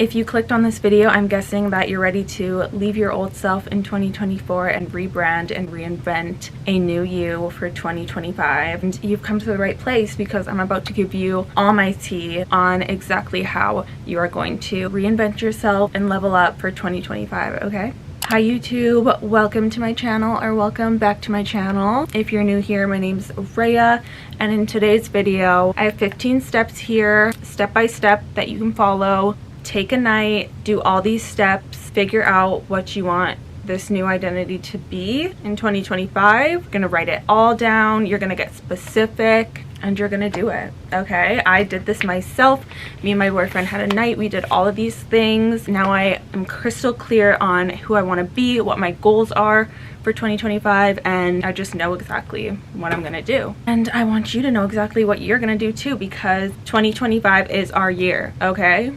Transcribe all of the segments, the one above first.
If you clicked on this video, I'm guessing that you're ready to leave your old self in 2024 and rebrand and reinvent a new you for 2025. And you've come to the right place, because I'm about to give you all my tea on exactly how you are going to reinvent yourself and level up for 2025, okay? Hi YouTube, welcome to my channel, or welcome back to my channel. If you're new here, my name's Rhea, and in today's video I have 15 steps here, step by step, that you can follow. Take a night, do all these steps, figure out what you want this new identity to be in 2025. You're gonna write it all down, you're gonna get specific, and you're gonna do it, okay? I did this myself. Me and my boyfriend had a night, we did all of these things. Now I am crystal clear on who I want to be, what my goals are for 2025, and I just know exactly what I'm gonna do. And I want you to know exactly what you're gonna do too, because 2025 is our year, okay?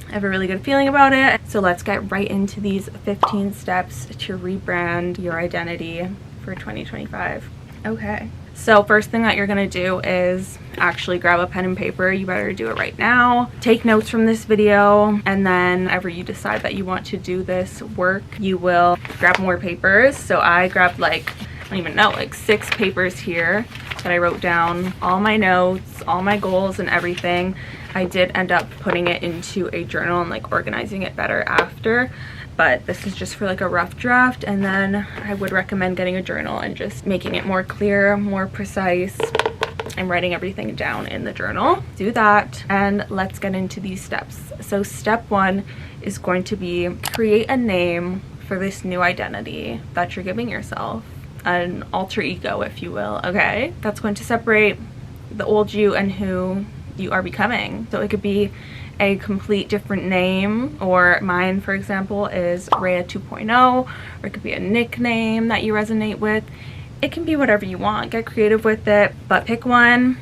I have a really good feeling about it. So let's get right into these 15 steps to rebrand your identity for 2025. Okay. So first thing that you're gonna do is actually grab a pen and paper. You better do it right now. Take notes from this video, and then whenever you decide that you want to do this work, you will grab more papers. So I grabbed like 6 papers here that I wrote down all my notes, all my goals and everything. I did end up putting it into a journal and like organizing it better after, but this is just for like a rough draft, and then I would recommend getting a journal and just making it more clear, more precise, and writing everything down in the journal. Do that, and let's get into these steps. So step 1 is going to be create a name for this new identity that you're giving yourself, an alter ego, if you will, okay? That's going to separate the old you and who you are becoming. So it could be a complete different name, or mine, for example, is Rhea 2.0, or it could be a nickname that you resonate with. It can be whatever you want. Get creative with it, but pick one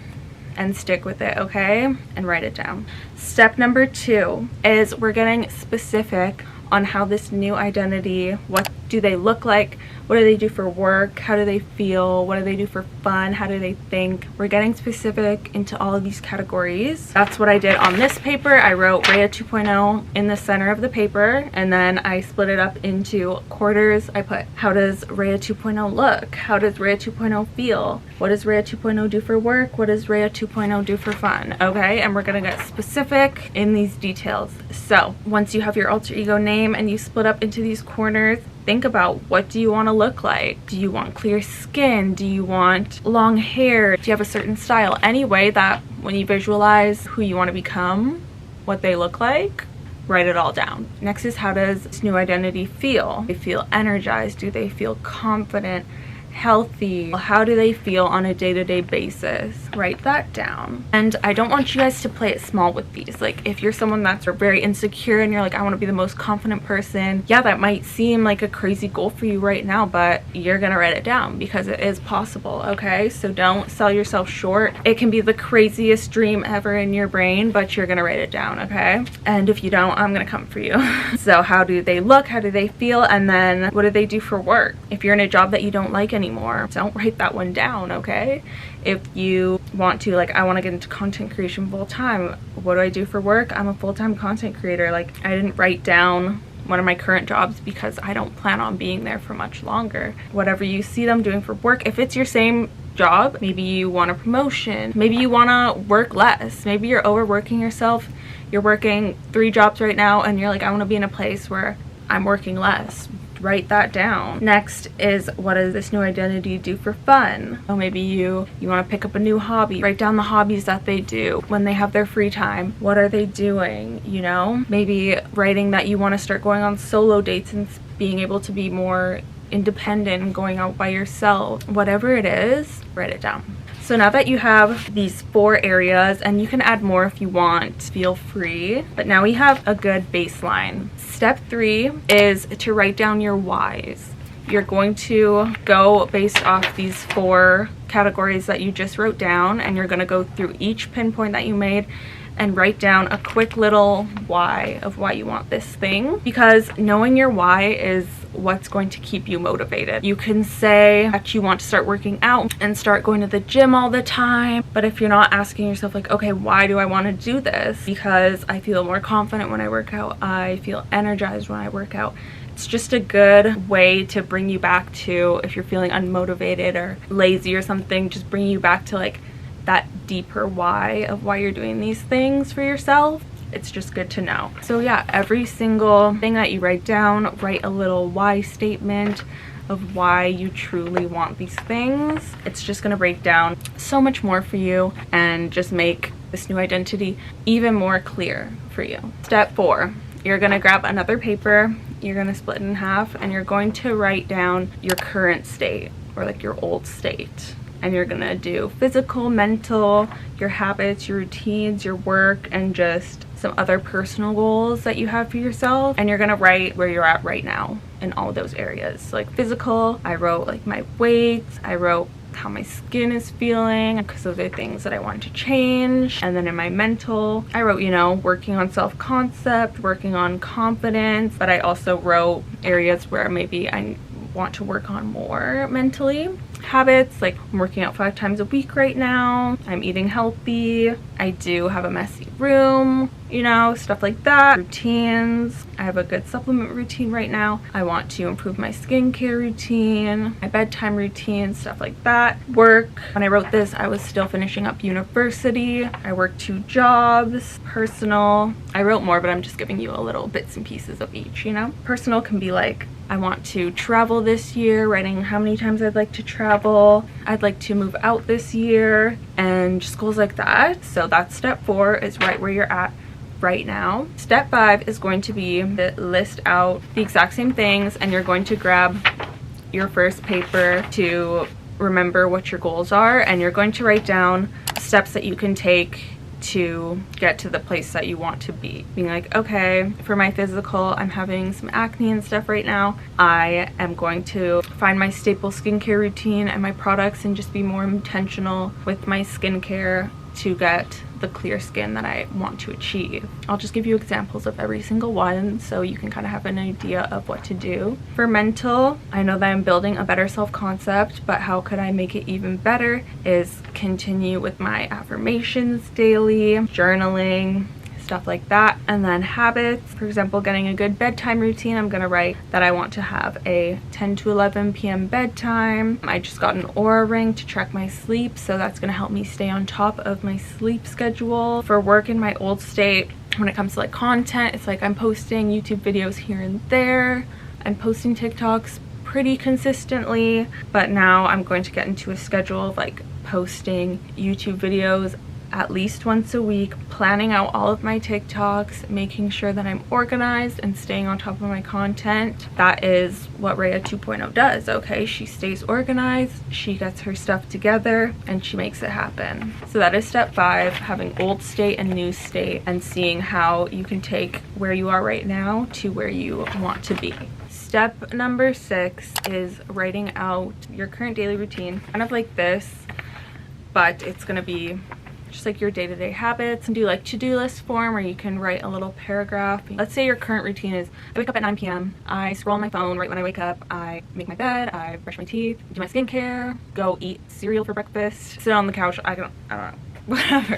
and stick with it, okay? And write it down. Step number 2 is we're getting specific on how this new identity, what do they look like, what do they do for work, how do they feel, what do they do for fun, how do they think. We're getting specific into all of these categories. That's what I did on this paper. I wrote Rhea 2.0 in the center of the paper, and then I split it up into quarters. I put, how does Rhea 2.0 look? How does Rhea 2.0 feel? What does Rhea 2.0 do for work? What does Rhea 2.0 do for fun? Okay, and we're gonna get specific in these details. So once you have your alter ego name and you split up into these corners, think about, what do you want to look like? Do you want clear skin? Do you want long hair? Do you have a certain style? Any way that when you visualize who you want to become, what they look like, write it all down. Next is, how does this new identity feel? Do they feel energized? Do they feel confident? Healthy? How do they feel on a day-to-day basis? Write that down. And I don't want you guys to play it small with these. Like, if you're someone that's very insecure and you're like, I want to be the most confident person, yeah, that might seem like a crazy goal for you right now, but you're gonna write it down because it is possible, okay? So don't sell yourself short. It can be the craziest dream ever in your brain, but you're gonna write it down, okay? And if you don't, I'm gonna come for you. So how do they look? How do they feel? And then what do they do for work? If you're in a job that you don't like anymore, don't write that one down, okay? If you want to, like, I want to get into content creation full time, what do I do for work? I'm a full-time content creator. Like, I didn't write down one of my current jobs because I don't plan on being there for much longer. Whatever you see them doing for work, if it's your same job, maybe you want a promotion, maybe you want to work less, maybe you're overworking yourself, you're working 3 jobs right now and you're like, I want to be in a place where I'm working less. Write that down. Next is, what does this new identity do for fun? So maybe you want to pick up a new hobby. Write down the hobbies that they do when they have their free time. What are they doing, you know? Maybe writing that you want to start going on solo dates and being able to be more independent and going out by yourself. Whatever it is, write it down. So now that you have these 4 areas, and you can add more if you want, feel free, but now we have a good baseline. Step 3 is to write down your whys. You're going to go based off these 4 categories that you just wrote down, and you're going to go through each pinpoint that you made and write down a quick little why of why you want this thing, because knowing your why is what's going to keep you motivated. You can say that you want to start working out and start going to the gym all the time, but if you're not asking yourself like, okay, why do I want to do this? Because I feel more confident when I work out, I feel energized when I work out. It's just a good way to bring you back to, if you're feeling unmotivated or lazy or something, just bring you back to like that deeper why of why you're doing these things for yourself. It's just good to know. So yeah, every single thing that you write down, write a little why statement of why you truly want these things. It's just gonna break down so much more for you and just make this new identity even more clear for you. Step 4, you're gonna grab another paper, you're gonna split it in half, and you're going to write down your current state, or like your old state. And you're gonna do physical, mental, your habits, your routines, your work, and just some other personal goals that you have for yourself. And you're gonna write where you're at right now in all those areas. Like physical, I wrote like my weight, I wrote how my skin is feeling, because those are things that I want to change. And then in my mental, I wrote, you know, working on self-concept, working on confidence, but I also wrote areas where maybe I want to work on more mentally. Habits, like I'm working out 5 times a week right now, I'm eating healthy, I do have a messy room, you know, stuff like that. Routines, I have a good supplement routine right now, I want to improve my skincare routine, my bedtime routine, stuff like that. Work, when I wrote this I was still finishing up university, I worked 2 jobs. Personal, I wrote more, but I'm just giving you a little bits and pieces of each, you know. Personal can be like, I want to travel this year, writing how many times I'd like to travel. I'd like to move out this year, and just goals like that. So that's step 4, is right where you're at right now. Step 5 is going to be to list out the exact same things, and you're going to grab your first paper to remember what your goals are, and you're going to write down steps that you can take to get to the place that you want to be. Being like, okay, for my physical, I'm having some acne and stuff right now. I am going to find my staple skincare routine and my products and just be more intentional with my skincare to get the clear skin that I want to achieve. I'll just give you examples of every single one so you can kind of have an idea of what to do. For mental, I know that I'm building a better self-concept, but how could I make it even better is continue with my affirmations daily, journaling, stuff like that. And then habits, for example, getting a good bedtime routine, I'm gonna write that I want to have a 10 to 11 p.m. bedtime. I just got an Aura ring to track my sleep, so that's gonna help me stay on top of my sleep schedule. For work in my old state, when it comes to like content, it's like I'm posting YouTube videos here and there. I'm posting TikToks pretty consistently, but now I'm going to get into a schedule of like posting YouTube videos at least once a week, planning out all of my TikToks, making sure that I'm organized and staying on top of my content. That is what Rhea 2.0 does, okay? She stays organized, she gets her stuff together, and she makes it happen. So that is step 5, having old state and new state, and seeing how you can take where you are right now to where you want to be. Step number 6 is writing out your current daily routine, kind of like this, but it's gonna be just like your day-to-day habits, and do like to-do list form, or you can write a little paragraph. Let's say your current routine is I wake up at 9 p.m. I scroll on my phone right when I wake up, I make my bed, I brush my teeth, do my skincare, go eat cereal for breakfast, sit on the couch, I don't know, whatever.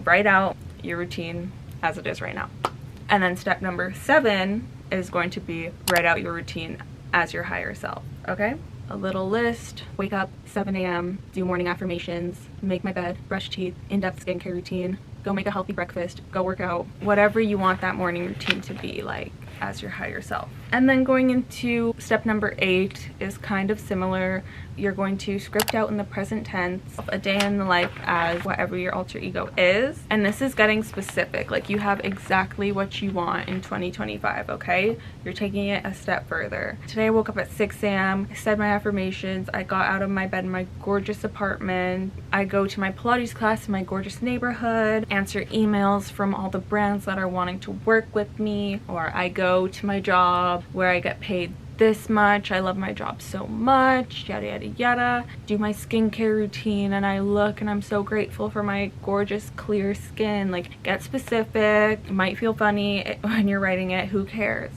Write out your routine as it is right now. And then step number 7 is going to be write out your routine as your higher self, okay? A little list, wake up 7 a.m., do morning affirmations, make my bed, brush teeth, in-depth skincare routine, go make a healthy breakfast, go work out, whatever you want that morning routine to be like as your higher self. And then going into step number 8 is kind of similar. You're going to script out in the present tense a day in the life as whatever your alter ego is. And this is getting specific, like you have exactly what you want in 2025, okay? You're taking it a step further. Today I woke up at 6 a.m., I said my affirmations, I got out of my bed in my gorgeous apartment, I go to my Pilates class in my gorgeous neighborhood, answer emails from all the brands that are wanting to work with me, or I go to my job where I get paid this much, I love my job so much, yada yada yada. Do my skincare routine and I look and I'm so grateful for my gorgeous clear skin. Like, get specific. It might feel funny when you're writing it, who cares?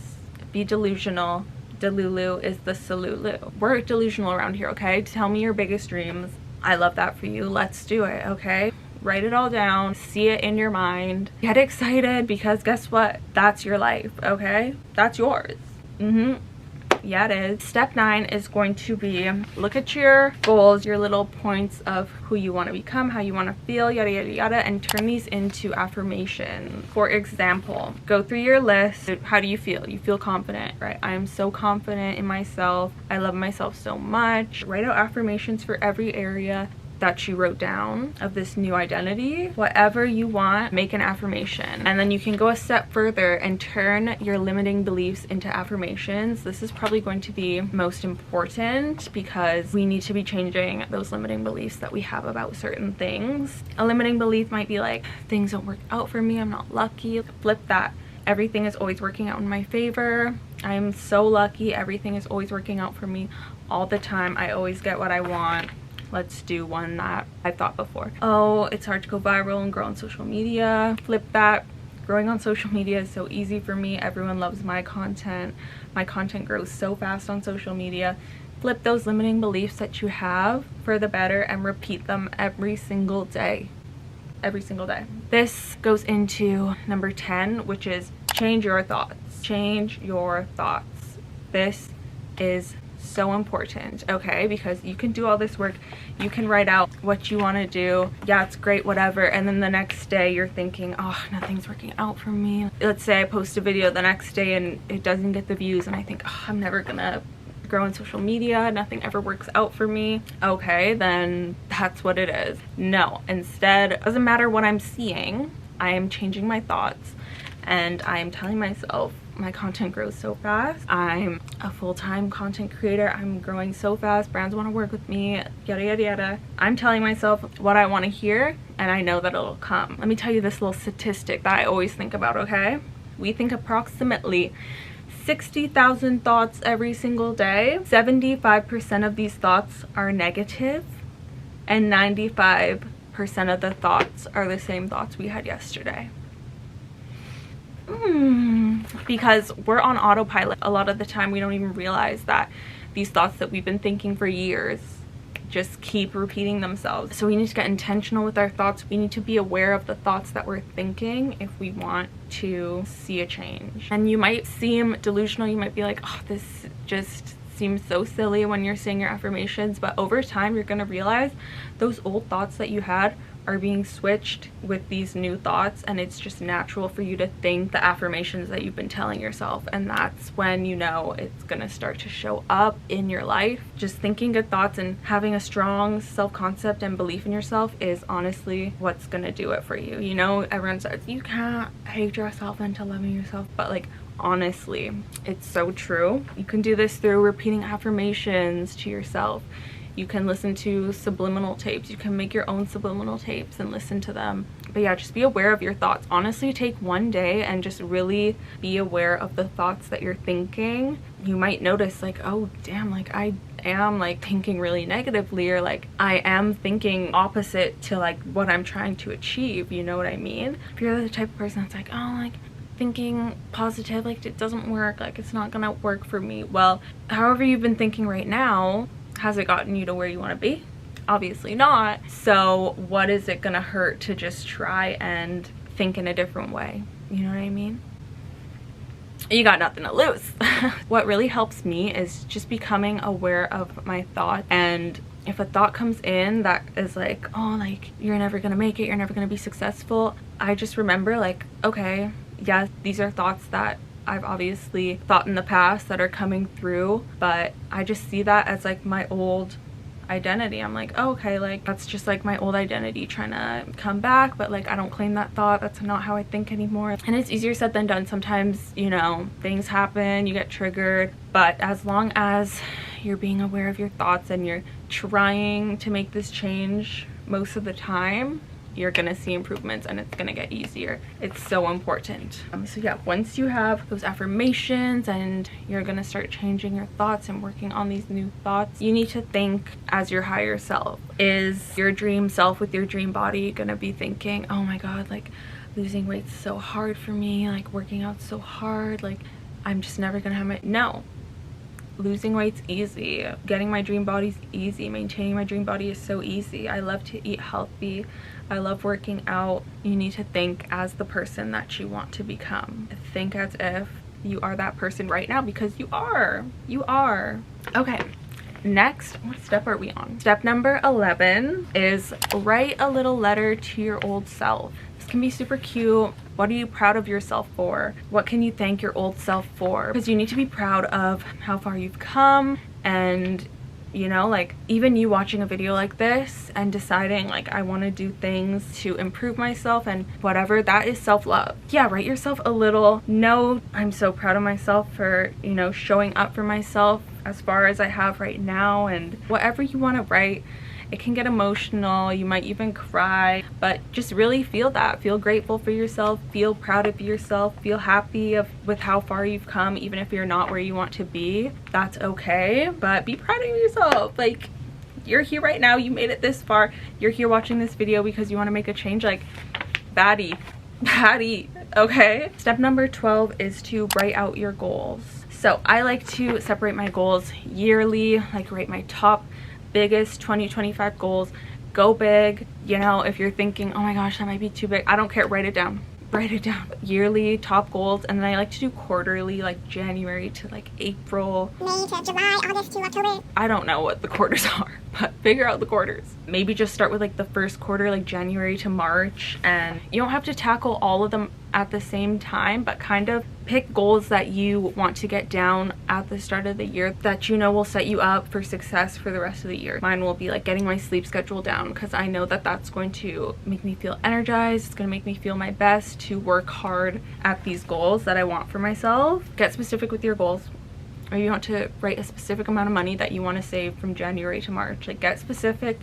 Be delusional. Delulu is the salulu. We're delusional around here, okay? Tell me your biggest dreams. I love that for you. Let's do it, okay? Write it all down, see it in your mind, get excited, because guess what? That's your life, okay? That's yours. Yeah, it is. Step 9 is going to be look at your goals, your little points of who you want to become, how you want to feel, yada yada yada, and turn these into affirmations. For example, go through your list. How do you feel? You feel confident, right? I am so confident in myself. I love myself so much. Write out affirmations for every area that you wrote down of this new identity. Whatever you want, make an affirmation. And then you can go a step further and turn your limiting beliefs into affirmations. This is probably going to be most important because we need to be changing those limiting beliefs that we have about certain things. A limiting belief might be like, things don't work out for me, I'm not lucky. Flip that. Everything is always working out in my favor. I am so lucky. Everything is always working out for me all the time. I always get what I want. Let's do one that I've thought before. Oh, it's hard to go viral and grow on social media. Flip that. Growing on social media is so easy for me. Everyone loves my content. My content grows so fast on social media. Flip those limiting beliefs that you have for the better and repeat them every single day. Every single day. This goes into number 10, which is change your thoughts. Change your thoughts. This is so important, okay? Because you can do all this work, you can write out what you want to do, yeah, it's great, whatever, and then the next day you're thinking, oh, nothing's working out for me. Let's say I post a video the next day and it doesn't get the views and I think, oh, I'm never gonna grow on social media, nothing ever works out for me. Okay, then that's what it is. No, instead, it doesn't matter what I'm seeing, I am changing my thoughts and I am telling myself, my content grows so fast. I'm a full-time content creator. I'm growing so fast. Brands want to work with me, yada, yada, yada. I'm telling myself what I want to hear, and I know that it'll come. Let me tell you this little statistic that I always think about, okay? We think approximately 60,000 thoughts every single day. 75% of these thoughts are negative, and 95% of the thoughts are the same thoughts we had yesterday. Because we're on autopilot a lot of the time. We don't even realize that these thoughts that we've been thinking for years just keep repeating themselves. So we need to get intentional with our thoughts. We need to be aware of the thoughts that we're thinking if we want to see a change. And you might seem delusional. You might be like, oh, this just seems so silly when you're saying your affirmations, but over time you're going to realize those old thoughts that you had are being switched with these new thoughts, and it's just natural for you to think the affirmations that you've been telling yourself, and that's when you know it's gonna start to show up in your life. Just thinking good thoughts and having a strong self-concept and belief in yourself is honestly what's gonna do it for you. You know, everyone says you can't hate yourself into loving yourself, but like, honestly, it's so true. You can do this through repeating affirmations to yourself. You can listen to subliminal tapes. You can make your own subliminal tapes and listen to them. But yeah, just be aware of your thoughts. Honestly, take one day and just really be aware of the thoughts that you're thinking. You might notice like, oh damn, like I am like thinking really negatively, or like I am thinking opposite to like what I'm trying to achieve. You know what I mean? If you're the type of person that's like, oh, like thinking positive, like it doesn't work, like it's not gonna work for me. Well, however you've been thinking right now, has it gotten you to where you want to be? Obviously not. So what is it gonna hurt to just try and think in a different way? You know what I mean? You got nothing to lose. What really helps me is just becoming aware of my thoughts. And if a thought comes in that is like, oh, like you're never gonna make it, you're never gonna be successful, I just remember like, okay, yes, these are thoughts that I've obviously thought in the past that are coming through, but I just see that as like my old identity. I'm like, oh, okay, like that's just like my old identity trying to come back, but like I don't claim that thought. That's not how I think anymore. And it's easier said than done. Sometimes, you know, things happen, you get triggered, but as long as you're being aware of your thoughts and you're trying to make this change most of the time, you're gonna see improvements and it's gonna get easier. It's so important. So yeah, once you have those affirmations and you're gonna start changing your thoughts and working on these new thoughts, you need to think as your higher self. Is your dream self with your dream body gonna be thinking, oh my god, like losing weight's so hard for me, like working out so hard, like I'm just never gonna have my— no. Losing weight's easy. Getting my dream body's easy. Maintaining my dream body is so easy. I love to eat healthy. I love working out. You need to think as the person that you want to become. Think as if you are that person right now, because you are. You are. Okay. Next, what step are we on? Step number 11 is write a little letter to your old self. This can be super cute. What are you proud of yourself for? What can you thank your old self for? Because you need to be proud of how far you've come, and you know, like even you watching a video like this and deciding like I want to do things to improve myself and whatever, that is self-love. Yeah, write yourself a little note. I'm so proud of myself for, you know, showing up for myself as far as I have right now, and whatever you want to write. It can get emotional, you might even cry, but just really feel that. Feel grateful for yourself, feel proud of yourself, feel happy with how far you've come, even if you're not where you want to be. That's okay, but be proud of yourself. Like, you're here right now, you made it this far, you're here watching this video because you want to make a change. Like, baddie, okay? Step number 12 is to write out your goals. So I like to separate my goals yearly, like write my top biggest 2025 goals. Go big. You know, if you're thinking, oh my gosh, that might be too big, I don't care, write it down. Write it down. Yearly top goals, and then I like to do quarterly, like January to like April, May to July, August to October. I don't know what the quarters are, but figure out the quarters. Maybe just start with like the first quarter, like January to March, and you don't have to tackle all of them at the same time, but kind of pick goals that you want to get down at the start of the year that you know will set you up for success for the rest of the year. Mine will be like getting my sleep schedule down, because I know that that's going to make me feel energized. It's going to make me feel my best to work hard at these goals that I want for myself. Get specific with your goals. Or you want to write a specific amount of money that you want to save from January to March. Like, get specific,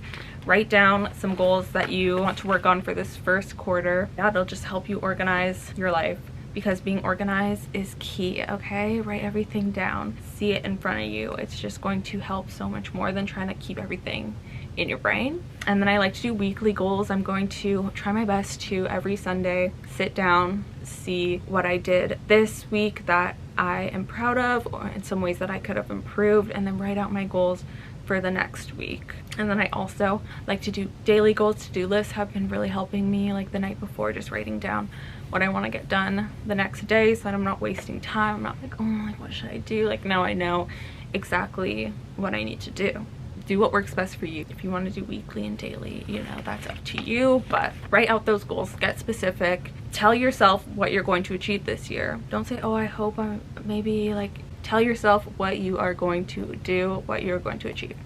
write down some goals that you want to work on for this first quarter. That'll just help you organize your life, because being organized is key, okay? Write everything down, see it in front of you. It's just going to help so much more than trying to keep everything in your brain. And then I like to do weekly goals. I'm going to try my best to every Sunday sit down, see what I did this week that I am proud of, or in some ways that I could have improved, and then write out my goals for the next week. And then I also like to do daily goals. To-do lists have been really helping me, like the night before, just writing down what I want to get done the next day so that I'm not wasting time. I'm not like, oh, like what should I do? Like, no, I know exactly what I need to do. Do what works best for you. If you want to do weekly and daily, you know, that's up to you, but write out those goals, get specific, tell yourself what you're going to achieve this year. Don't say, oh, I hope I'm maybe, like, tell yourself what you are going to do, what you're going to achieve.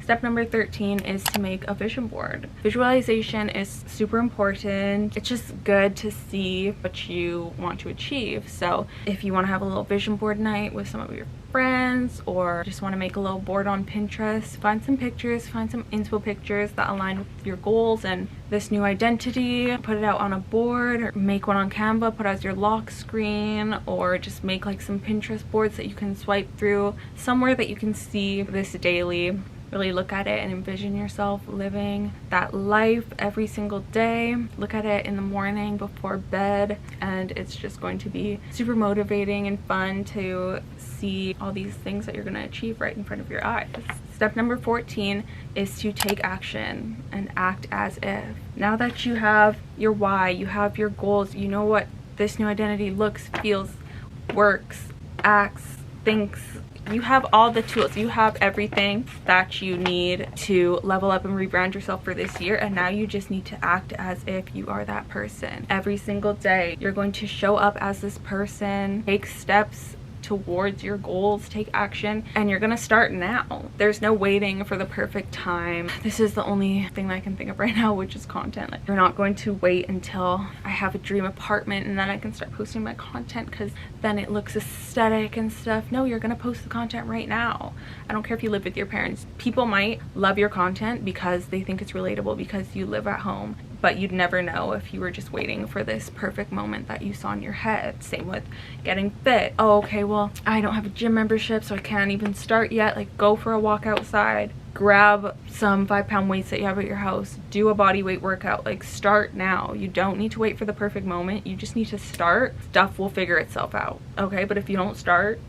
Step number 13 is to make a vision board. Visualization is super important. It's just good to see what you want to achieve. So if you want to have a little vision board night with some of your friends, or just want to make a little board on Pinterest, find some pictures, find some inspo pictures that align with your goals and this new identity, put it out on a board, or make one on Canva, put as your lock screen, or just make like some Pinterest boards that you can swipe through, somewhere that you can see this daily. Really look at it and envision yourself living that life every single day. Look at it in the morning before bed, and it's just going to be super motivating and fun to see all these things that you're going to achieve right in front of your eyes. Step number 14 is to take action and act as if. Now that you have your why, you have your goals, you know what this new identity looks, feels, works, acts, thinks. You have all the tools, you have everything that you need to level up and rebrand yourself for this year, and now you just need to act as if you are that person. Every single day, you're going to show up as this person, take steps towards your goals, take action, and you're gonna start now. There's no waiting for the perfect time. This is the only thing that I can think of right now, which is content. Like, you're not going to wait until I have a dream apartment and then I can start posting my content because then it looks aesthetic and stuff. No, you're gonna post the content right now. I don't care if you live with your parents. People might love your content because they think it's relatable because you live at home, but you'd never know if you were just waiting for this perfect moment that you saw in your head. Same with getting fit. Oh, okay, well, I don't have a gym membership, so I can't even start yet. Like, go for a walk outside, grab some 5-pound weights that you have at your house, do a body weight workout. Like, start now. You don't need to wait for the perfect moment. You just need to start. Stuff will figure itself out, okay? But if you don't start,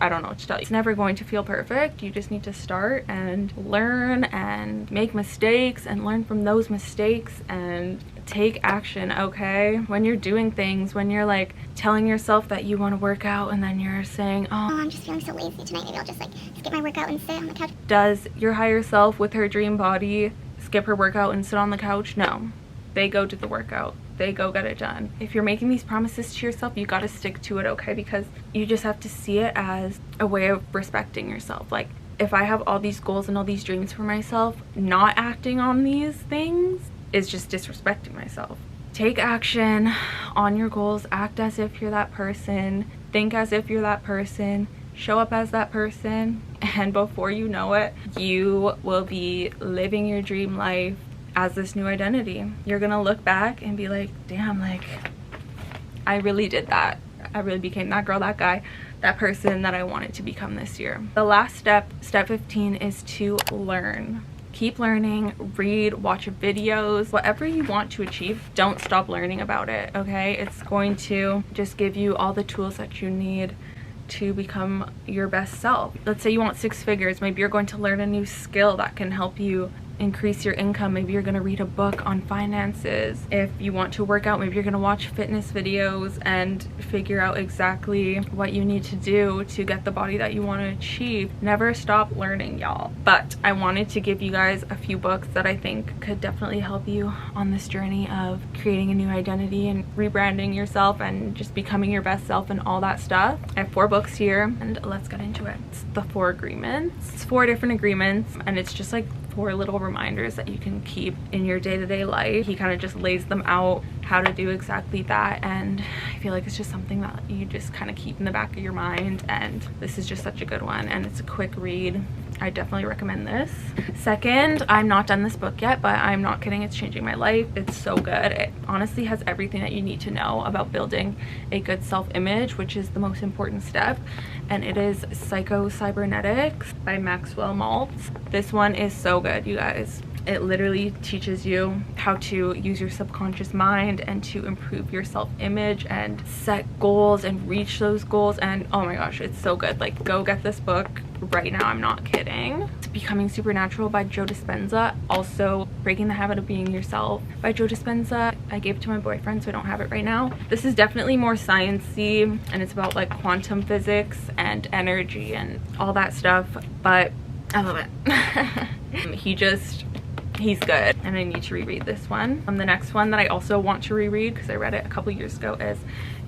I don't know what to tell you. It's never going to feel perfect. You just need to start and learn and make mistakes and learn from those mistakes and take action, okay? When you're doing things, when you're like telling yourself that you want to work out and then you're saying, oh, I'm just feeling so lazy tonight. Maybe I'll just like skip my workout and sit on the couch. does your higher self with her dream body skip her workout and sit on the couch? No. They go do the workout. They go get it done. If you're making these promises to yourself, you got to stick to it, okay? Because you just have to see it as a way of respecting yourself. Like, if I have all these goals and all these dreams for myself, not acting on these things is just disrespecting myself. Take action on your goals. Act as if you're that person. Think as if you're that person. Show up as that person. And before you know it, you will be living your dream life as this new identity. You're gonna look back and be like, damn, like, I really did that. I really became that girl, that guy, that person that I wanted to become this year. The last step, step 15, is to learn. Keep learning, read, watch videos, whatever you want to achieve, don't stop learning about it, okay? It's going to just give you all the tools that you need to become your best self. Let's say you want 6 figures. Maybe you're going to learn a new skill that can help you increase your income. Maybe you're going to read a book on finances. If you want to work out, maybe you're going to watch fitness videos and figure out exactly what you need to do to get the body that you want to achieve. Never stop learning, y'all. But I wanted to give you guys a few books that I think could definitely help you on this journey of creating a new identity and rebranding yourself and just becoming your best self and all that stuff. I have 4 books here, and let's get into it. It's the 4 agreements. It's 4 different agreements, and it's just like 4 little reminders that you can keep in your day-to-day life. He kind of just lays them out how to do exactly that, and I feel like it's just something that you just kind of keep in the back of your mind, and this is just such a good one, and it's a quick read. I definitely recommend this. Second, I'm not done this book yet, but I'm not kidding, it's changing my life. It's so good. It honestly has everything that you need to know about building a good self-image, which is the most important step, and it is Psycho-Cybernetics by Maxwell Maltz. This one is so good, you guys. It literally teaches you how to use your subconscious mind and to improve your self-image and set goals and reach those goals, and oh my gosh, it's so good. Like, go get this book right now, I'm not kidding. Becoming Supernatural by Joe Dispenza. Also, Breaking the Habit of Being Yourself by Joe Dispenza. I gave it to my boyfriend, so I don't have it right now. This is definitely more sciencey, and it's about like quantum physics and energy and all that stuff, but I love it. He's good, and I need to reread this one. The next one that I also want to reread, because I read it a couple years ago, is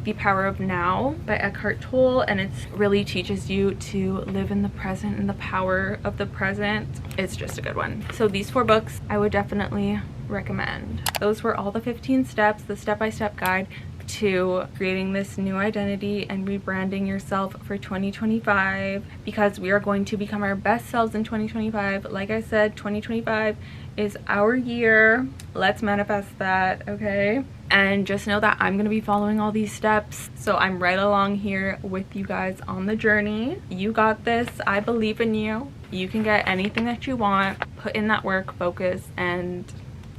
The Power of Now by Eckhart Tolle, and it really teaches you to live in the present and the power of the present. It's just a good one. So these 4 books I would definitely recommend. Those were all the 15 steps, the step-by-step guide to creating this new identity and rebranding yourself for 2025, because we are going to become our best selves in 2025. Like I said, 2025 is our year. Let's manifest that, okay? And just know that I'm going to be following all these steps, so I'm right along here with you guys on the journey. You got this. I believe in you. You can get anything that you want. Put in that work, focus, and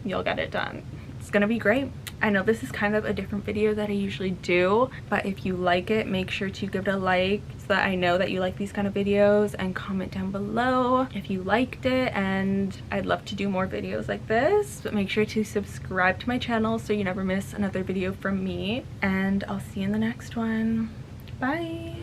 you'll get it done. It's gonna be great. I know this is kind of a different video that I usually do, but if you like it, make sure to give it a like so that I know that you like these kind of videos, and comment down below if you liked it, and I'd love to do more videos like this. But make sure to subscribe to my channel so you never miss another video from me, and I'll see you in the next one. Bye.